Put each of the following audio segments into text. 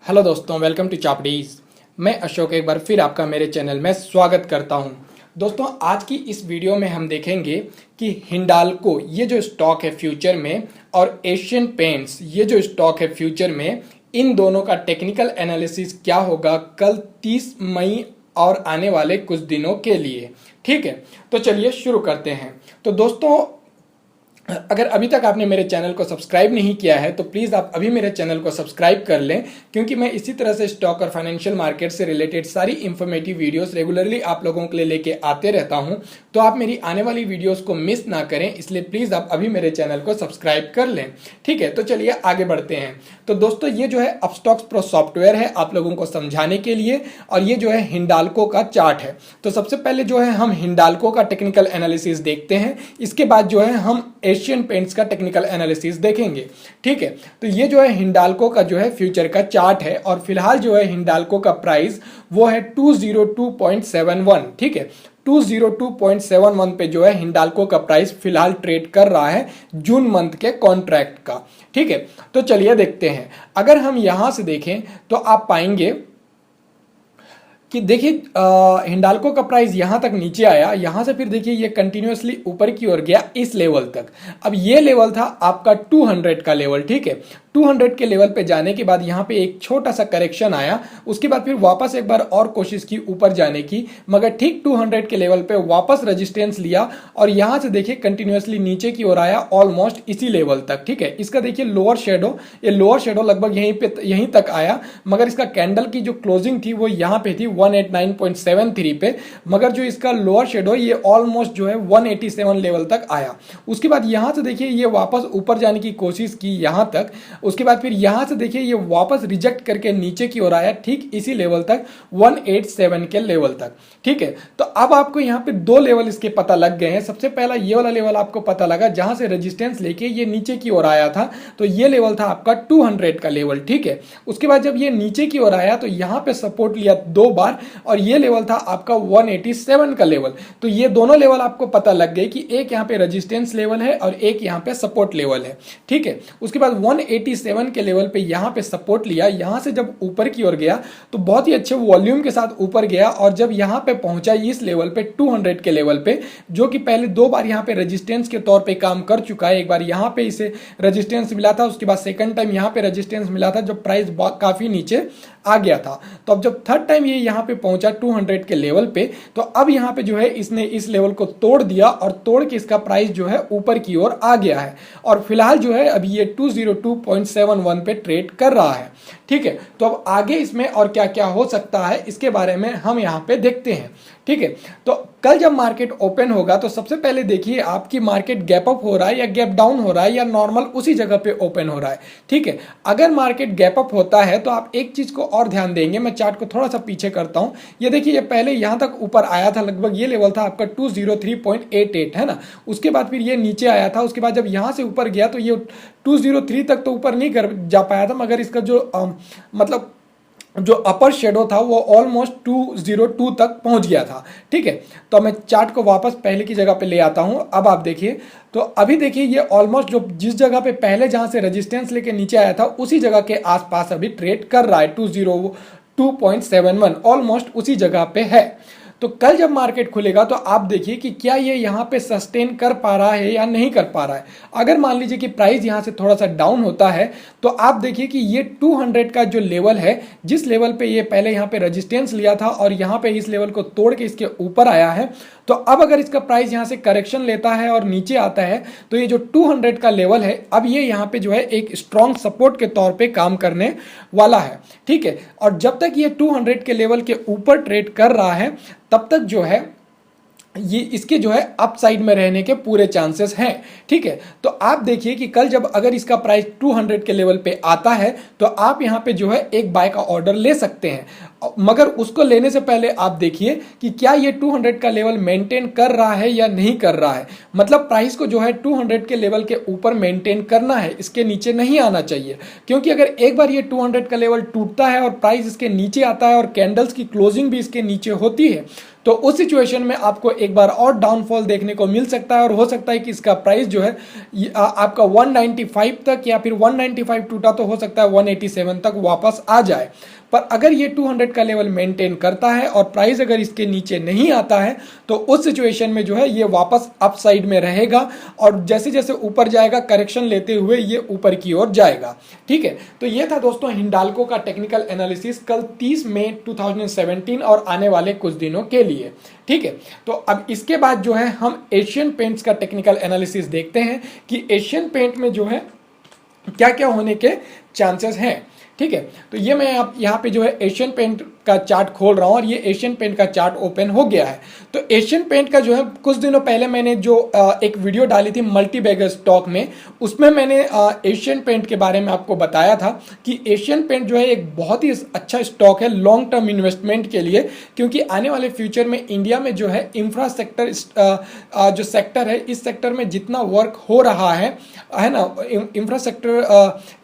Hello दोस्तों, welcome to चापड़ीज। मैं अशोक एक बार फिर आपका मेरे चैनल में स्वागत करता हूं। दोस्तों, आज की इस वीडियो में हम देखेंगे कि हिंडाल्को ये जो स्टॉक है फ्यूचर में और एशियन पेंट्स ये जो स्टॉक है फ्यूचर में, इन दोनों का टेक्निकल एनालिसिस क्या होगा कल 30 मई और आने वाले कुछ दिनों के लिए। ठीक है, तो चलिए शुरू करते हैं। तो दोस्तों, अगर अभी तक आपने मेरे चैनल को सब्सक्राइब नहीं किया है तो प्लीज़ आप अभी मेरे चैनल को सब्सक्राइब कर लें, क्योंकि मैं इसी तरह से स्टॉक और फाइनेंशियल मार्केट से रिलेटेड सारी इंफॉर्मेटिव वीडियोस रेगुलरली आप लोगों के लिए लेके आते रहता हूं। तो आप मेरी आने वाली वीडियोस को मिस ना करें, इसलिए प्लीज़ आप अभी मेरे चैनल को सब्सक्राइब कर लें। ठीक है, तो चलिए आगे बढ़ते हैं। तो दोस्तों, ये जो है अपस्टॉक्स प्रो सॉफ्टवेयर है आप लोगों को समझाने के लिए, और ये जो है हिंडाल्को का चार्ट है। तो सबसे पहले जो है हम हिंडाल्को का टेक्निकल एनालिसिस देखते हैं, इसके बाद जो है हम एशियन पेंट्स का टेक्निकल एनालिसिस देखेंगे। ठीक है, तो ये जो है हिंडाल्को का जो है फ्यूचर का चार्ट है, और फिलहाल जो है हिंडाल्को का प्राइस वो है 202.71। ठीक है, 202.71 पे जो है हिंडाल्को का प्राइस फिलहाल ट्रेड कर रहा है जून मंथ के कॉन्ट्रैक्ट का। ठीक है, तो चलिए देखते हैं। अगर हम यहां से देखें तो आप पाएंगे कि देखिए हिंडाल्को का प्राइस यहां तक नीचे आया, यहां से फिर देखिए ये कंटिन्यूअसली ऊपर की ओर गया इस लेवल तक। अब ये लेवल था आपका 200 का लेवल। ठीक है, 200 के लेवल पे जाने के बाद यहाँ पे एक छोटा सा करेक्शन आया, उसके बाद फिर वापस एक बार और कोशिश की ऊपर जाने की, मगर ठीक 200 के लेवल पे वापस रेजिस्टेंस लिया और यहाँ से देखिए कंटिन्यूअसली नीचे की ओर आया ऑलमोस्ट इसी लेवल तक। ठीक है, इसका देखिए लोअर शेडो, ये लोअर शेडो लगभग यहीं तक आया, मगर इसका कैंडल की जो क्लोजिंग थी वो यहाँ पे थी 189.73 पे, मगर जो इसका लोअर शेडो ये ऑलमोस्ट जो है 187 लेवल तक आया। उसके बाद यहाँ से देखिए ये वापस ऊपर जाने की कोशिश की यहाँ तक, उसके बाद फिर यहां से देखिए ये वापस रिजेक्ट करके नीचे की ओर आया ठीक इसी लेवल तक 187 के लेवल तक। ठीक है, तो अब आपको यहां पे दो लेवल इसके पता लग गए हैं। सबसे पहला ये वाला लेवल आपको पता लगा जहां से रेजिस्टेंस लेके ये नीचे की ओर आया था, तो ये लेवल था आपका 200 का लेवल। ठीक है, उसके बाद जब ये नीचे की ओर आया तो यहां पे सपोर्ट लिया दो बार, और ये लेवल था आपका 187 का लेवल। तो ये दोनों लेवल आपको पता लग गए कि एक यहां पे रेजिस्टेंस लेवल है और एक यहां पे सपोर्ट लेवल है। ठीक है, उसके बाद 187 के लेवल पे यहां पे सपोर्ट लिया, यहां से जब ऊपर की ओर गया तो बहुत ही अच्छे वॉल्यूम के साथ ऊपर गया, और जब यहां पे पहुंचा इस लेवल पे 200 के लेवल पे, जो कि पहले दो बार यहां पे रेजिस्टेंस के तौर पे काम कर चुका है। एक बार यहां पे इसे रेजिस्टेंस मिला था, उसके बाद सेकंड टाइम यहां पे रेजिस्टेंस मिला था जब प्राइस काफी नीचे आ गया था। तो अब जब थर्ड टाइम ये यहां पे पहुंचा 200 के लेवल पे, तो अब यहां पे जो है इसने इस लेवल को तोड़ दिया, और तोड़ के इसका प्राइस जो है ऊपर की ओर आ गया है, और फिलहाल जो है अभी ये 202.71 पे ट्रेड कर रहा है। ठीक है, तो अब आगे इसमें और क्या क्या हो सकता है इसके बारे में हम यहां पे देखते हैं। ठीक है, तो कल जब मार्केट ओपन होगा तो सबसे पहले देखिए आपकी मार्केट गैप अप हो रहा है या गैप डाउन हो रहा है या नॉर्मल उसी जगह पे ओपन हो रहा है। ठीक है, अगर मार्केट गैप अप होता है तो आप एक चीज को और ध्यान देंगे। मैं चार्ट को थोड़ा सा पीछे करता हूं, ये देखिए ये पहले यहां तक ऊपर आया था, लगभग ये लेवल था आपका 203.88 है ना। उसके बाद फिर ये नीचे आया था, उसके बाद जब यहां से ऊपर गया तो ये 203 तक तो ऊपर नहीं कर जा पाया था, मगर इसका जो मतलब जो अपर शेडो था वो ऑलमोस्ट 202 तक पहुंच गया था। ठीक है, तो मैं चार्ट को वापस पहले की जगह पे ले आता हूं। अब आप देखिए, तो अभी देखिए ये ऑलमोस्ट जो जिस जगह पे पहले जहां से रेजिस्टेंस लेके नीचे आया था उसी जगह के आसपास अभी ट्रेड कर रहा है। 202.71 ऑलमोस्ट उसी जगह पे है। तो कल जब मार्केट खुलेगा तो आप देखिए कि क्या ये यहां पे सस्टेन कर पा रहा है या नहीं कर पा रहा है। अगर मान लीजिए कि प्राइस यहां से थोड़ा सा डाउन होता है तो आप देखिए कि ये 200 का जो लेवल है, जिस लेवल पे ये पहले यहां पे रेजिस्टेंस लिया था और यहां पे इस लेवल को तोड़ के इसके ऊपर आया है, तो अब अगर इसका प्राइस यहां से करेक्शन लेता है और नीचे आता है तो ये जो 200 का लेवल है अब ये यहां पे जो है एक स्ट्रॉन्ग सपोर्ट के तौर पे काम करने वाला है। ठीक है, और जब तक ये 200 के लेवल के ऊपर ट्रेड कर रहा है तब तक जो है ये इसके जो है अपसाइड में रहने के पूरे चांसेस हैं। ठीक है, तो आप देखिए कि कल जब अगर इसका प्राइस 200 के लेवल पे आता है तो आप यहां पे जो है एक बाय का ऑर्डर ले सकते हैं, मगर उसको लेने से पहले आप देखिए कि क्या ये 200 का लेवल मेंटेन कर रहा है या नहीं कर रहा है। मतलब प्राइस को जो है 200 के लेवल के ऊपर मेंटेन करना है, इसके नीचे नहीं आना चाहिए, क्योंकि अगर एक बार ये 200 का लेवल टूटता है और प्राइस इसके नीचे आता है और कैंडल्स की क्लोजिंग भी इसके नीचे होती है तो उस सिचुएशन में आपको एक बार और डाउनफॉल देखने को मिल सकता है और हो सकता है कि इसका प्राइस जो है आपका 195 तक या फिर 195 टूटा तो हो सकता है 187 तक वापस आ जाए। पर अगर ये 200 का लेवल मेंटेन करता है और प्राइस अगर इसके नीचे नहीं आता है तो उस सिचुएशन में जो है ये वापस अपसाइड में रहेगा और जैसे जैसे ऊपर जाएगा करेक्शन लेते हुए ये ऊपर की ओर जाएगा। ठीक है, तो ये था दोस्तों हिंडाल्को का टेक्निकल एनालिसिस कल 30 मई 2017 और आने वाले कुछ दिनों के लिए। ठीक है, तो अब इसके बाद जो है हम एशियन पेंट्स का टेक्निकल एनालिसिस देखते हैं कि एशियन पेंट में जो है क्या क्या होने के चांसेस हैं। ठीक है, तो ये मैं आप यहाँ पे जो है एशियन पेंट का चार्ट खोल रहा हूँ और ये एशियन पेंट का चार्ट ओपन हो गया है। तो एशियन पेंट का जो है कुछ दिनों पहले मैंने जो एक वीडियो डाली थी मल्टी बैगर स्टॉक में, उसमें मैंने एशियन पेंट के बारे में आपको बताया था कि एशियन पेंट जो है एक बहुत ही अच्छा स्टॉक है लॉन्ग टर्म इन्वेस्टमेंट के लिए, क्योंकि आने वाले फ्यूचर में इंडिया में जो है इंफ्रास्ट्रक्चर जो सेक्टर है इस सेक्टर में जितना वर्क हो रहा है ना,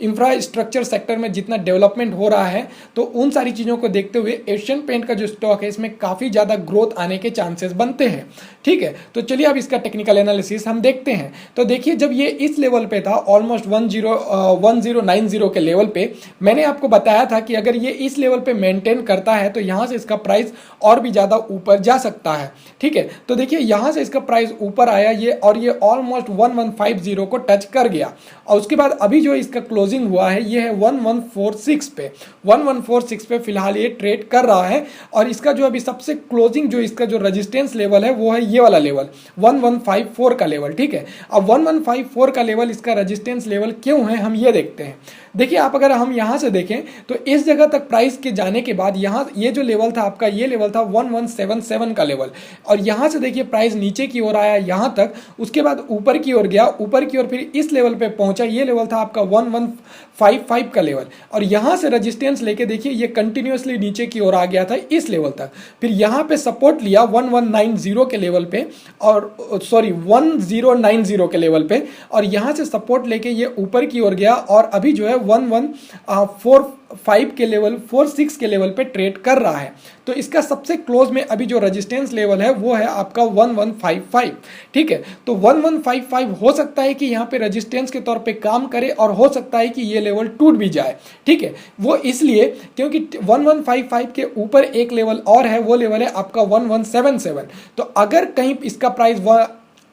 इंफ्रास्ट्रक्चर सेक्टर में जितना डेवलपमेंट हो रहा है, तो उन सारी चीज़ों को देखते हुए एशियन पेंट का जो स्टॉक है इसमें काफ़ी ज़्यादा ग्रोथ आने के चांसेस बनते हैं। ठीक है, तो चलिए अब इसका टेक्निकल एनालिसिस हम देखते हैं। तो देखिए जब ये इस लेवल पे था ऑलमोस्ट 1090 के लेवल पे, मैंने आपको बताया था कि अगर ये इस लेवल पे मेंटेन करता है तो यहाँ से इसका प्राइस और भी ज़्यादा ऊपर जा सकता है। ठीक है, तो देखिए यहाँ से इसका प्राइस ऊपर आया ये और ये ऑलमोस्ट 1150 को टच कर गया और उसके बाद अभी जो इसका क्लोजिंग हुआ है ये है 1146 पे। 1146 पे फिलहाल ये ट्रेड कर रहा है और इसका जो अभी सबसे क्लोजिंग जो इसका जो रेजिस्टेंस लेवल है वो है ये वाला लेवल 1154 का लेवल। ठीक है, अब 1154 का लेवल इसका रेजिस्टेंस लेवल क्यों है हम ये देखते हैं। देखिए आप अगर हम यहाँ से देखें तो इस जगह तक प्राइस के जाने के बाद यहाँ ये जो लेवल था आपका ये लेवल था 1177 का लेवल और यहाँ से देखिए प्राइस नीचे की ओर आया यहाँ तक, उसके बाद ऊपर की ओर गया, ऊपर की ओर फिर इस लेवल पे पहुंचा, ये लेवल था आपका 1155 का लेवल और यहाँ से रेजिस्टेंस लेके देखिए ये कंटिन्यूसली नीचे की ओर आ गया था इस लेवल तक, फिर यहाँ पे सपोर्ट लिया 1190 के लेवल पे और 1090 के लेवल पे और यहाँ से सपोर्ट लेके ये ऊपर की ओर गया और अभी जो है 1145 के लेवल 46 के लेवल पे ट्रेड कर रहा है। तो इसका सबसे क्लोज में अभी जो रेजिस्टेंस लेवल है वो है आपका 1155। ठीक है, तो 1155 हो सकता है कि यहाँ पे रेजिस्टेंस के तौर पे काम करे और हो सकता है कि ये लेवल टूट भी जाए। ठीक है, वो इसलिए क्योंकि 1155 के ऊपर एक लेवल और है, वो लेवल है आपका 1177। तो अगर कहीं इसका प्राइस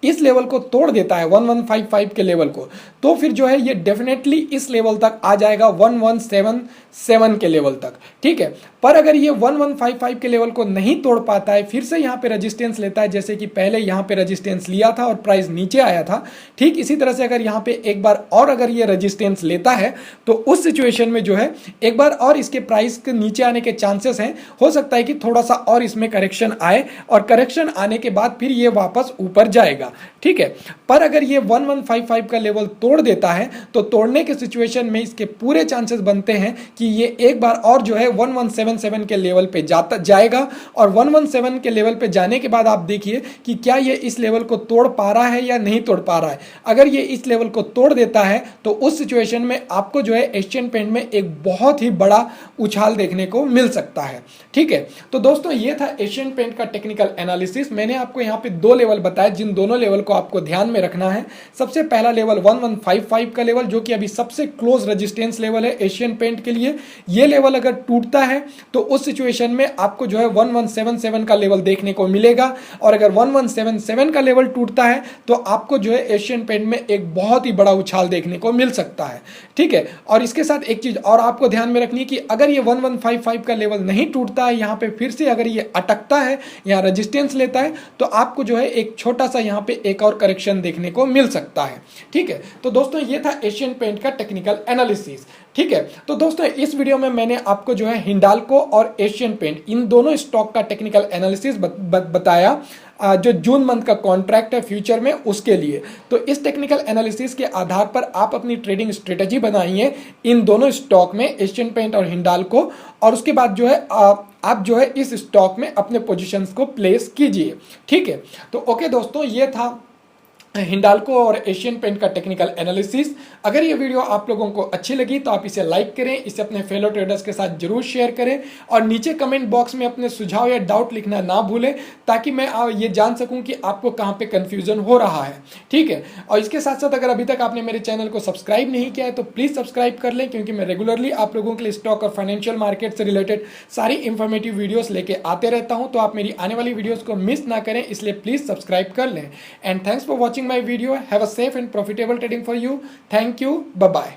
इस लेवल को तोड़ देता है 1155 के लेवल को, तो फिर जो है ये डेफिनेटली इस लेवल तक आ जाएगा 1177 के लेवल तक। ठीक है, पर अगर ये 1155 के लेवल को नहीं तोड़ पाता है, फिर से यहाँ पे रेजिस्टेंस लेता है, जैसे कि पहले यहाँ पे रेजिस्टेंस लिया था और प्राइस नीचे आया था, ठीक इसी तरह से अगर यहाँ पे एक बार और अगर ये रेजिस्टेंस लेता है तो उस सिचुएशन में जो है एक बार और इसके प्राइस के नीचे आने के चांसेस हैं। हो सकता है कि थोड़ा सा और इसमें करेक्शन आए और करेक्शन आने के बाद फिर ये वापस ऊपर जाएगा। ठीक है, पर अगर ये 1155 का लेवल तोड़ देता है तो तोड़ने के सिचुएशन में इसके पूरे चांसेस बनते हैं कि ये एक बार और जो है 1177 के लेवल पे जाएगा और 117 के लेवल पे जाने के बाद आप देखिए कि क्या ये इस लेवल को तोड़ पा रहा है या नहीं तोड़ पा रहा है। अगर ये इस लेवल को तोड़ देता है तो उस सिचुएशन में आपको जो है एशियन पेंट में एक बहुत ही बड़ा उछाल देखने को मिल सकता है। ठीक है, तो दोस्तों ये था एशियन पेंट का टेक्निकल एनालिसिस। मैंने आपको यहाँ पे दो लेवल बताया जिन दोनों लेवल को आपको ध्यान में रखना है। सबसे पहला लेवल 1155 का लेवल जो कि अभी सबसे क्लोज रेजिस्टेंस लेवल है एशियन पेंट के लिए। ये लेवल अगर टूटता है तो उस सिचुएशन में आपको जो है 1177 का लेवल देखने को मिलेगा और अगर 1177 का लेवल टूटता है तो आपको जो है एशियन पेंट में एक बहुत ही बड़ा उछाल देखने को मिल सकता है। ठीक है, और इसके साथ एक चीज और आपको ध्यान में रखनी है कि अगर ये 1155 का लेवल नहीं टूटता है, यहाँ पे फिर से अगर ये अटकता है, यहाँ रेजिस्टेंस लेता है, तो आपको जो है एक छोटा सा यहाँ पे एक और करेक्शन देखने को मिल सकता है। ठीक है, तो दोस्तों ये था एशियन पेंट का टेक्निकल एनालिसिस। ठीक है, तो दोस्तों इस वीडियो में मैंने आपको जो है हिंडाल्को और एशियन पेंट इन दोनों स्टॉक का टेक्निकल एनालिसिस बताया जो जून मंथ का कॉन्ट्रैक्ट है फ्यूचर में उसके लिए। तो इस टेक्निकल एनालिसिस के आधार पर आप अपनी ट्रेडिंग स्ट्रेटजी बनाइए इन दोनों स्टॉक में एशियन पेंट और हिंडाल्को, और उसके बाद जो है आप जो है इस स्टॉक में अपने पोजीशंस को प्लेस कीजिए। ठीक है, तो ओके दोस्तों ये था हिंडाल्को और एशियन पेंट का टेक्निकल एनालिसिस। अगर ये वीडियो आप लोगों को अच्छी लगी तो आप इसे लाइक करें, इसे अपने फेलो ट्रेडर्स के साथ जरूर शेयर करें और नीचे कमेंट बॉक्स में अपने सुझाव या डाउट लिखना ना भूलें, ताकि मैं ये जान सकूं कि आपको कहां पे कंफ्यूजन हो रहा है। ठीक है, और इसके साथ साथ अगर अभी तक आपने मेरे चैनल को सब्सक्राइब नहीं किया है तो प्लीज सब्सक्राइब कर लें, क्योंकि मैं रेगुलरली आप लोगों के लिए स्टॉक और फाइनेंशियल मार्केट से रिलेटेड सारी इंफॉर्मेटिव वीडियोस लेके आते रहता हूं। तो आप मेरी आने वाली वीडियोस को मिस ना करें, इसलिए प्लीज सब्सक्राइब कर लें। And thanks for watching my video. Have a safe and profitable trading for you. Thank you. Bye bye.